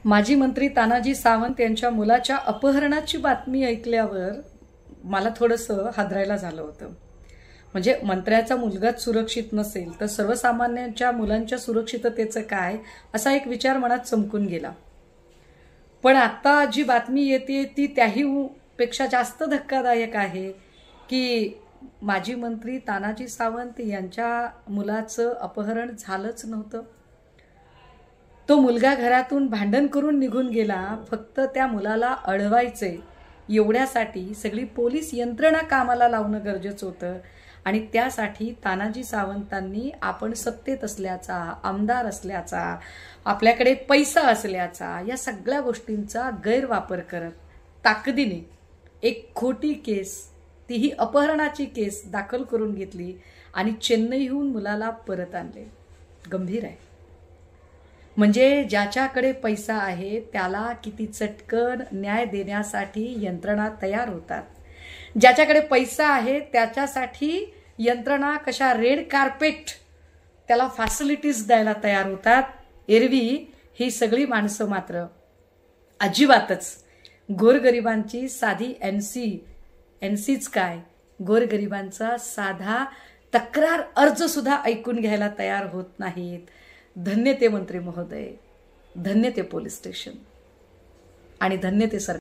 माजी मंत्री तानाजी सावंत यांच्या मुलाच्या अपहरणाची बातमी ऐकल्यावर मला थोडंसं हादरायला झालं होतं। म्हणजे मंत्र्याचा मुलगाच सुरक्षित नसेल तर सर्वसामान्यांच्या मुलांच्या सुरक्षिततेचं काय, असा एक विचार मनात चमकून गेला। पण आता जी बातमी येते ती त्याही पेक्षा जास्त धक्कादायक आहे की माजी मंत्री तानाजी सावंत यांच्या मुलाचं अपहरण झालंच नव्हतं। तो मुलगा घरातून भांडण करून निघून गेला, फक्त त्या मुलाला अडवायचे एवढ्यासाठी सगळी पोलीस यंत्रणा कामाला लावणं गरजेचं होतं। आणि त्यासाठी तानाजी सावंतांनी आपण सत्तेत असल्याचा, आमदार असल्याचा, आपल्याकडे पैसा असल्याचा, या सगळ्या गोष्टींचा गैरवापर करत ताकदीने एक खोटी केस, तीही अपहरणाची केस दाखल करून घेतली आणि चेन्नईहून मुलाला परत आणले। गंभीर आहे। म्हणजे ज्याच्याकडे पैसा आहे त्याला किती चटकन न्याय देण्यासाठी यंत्रणा तयार होतात। ज्याच्याकडे पैसा आहे त्याच्यासाठी यंत्रणा कशा रेड कार्पेट त्याला फॅसिलिटीज द्यायला तयार होतात। एरवी ही सगळी माणसं मात्र अजिबातच गोरगरिबांची साधी एनसीच काय, गोरगरिबांचा साधा तक्रार अर्ज सुद्धा ऐकून घ्यायला तयार होत नाहीत। धन्य ते मंत्री महोदय, धन्य ते पोलीस स्टेशन आणि धन्य ते सरकार।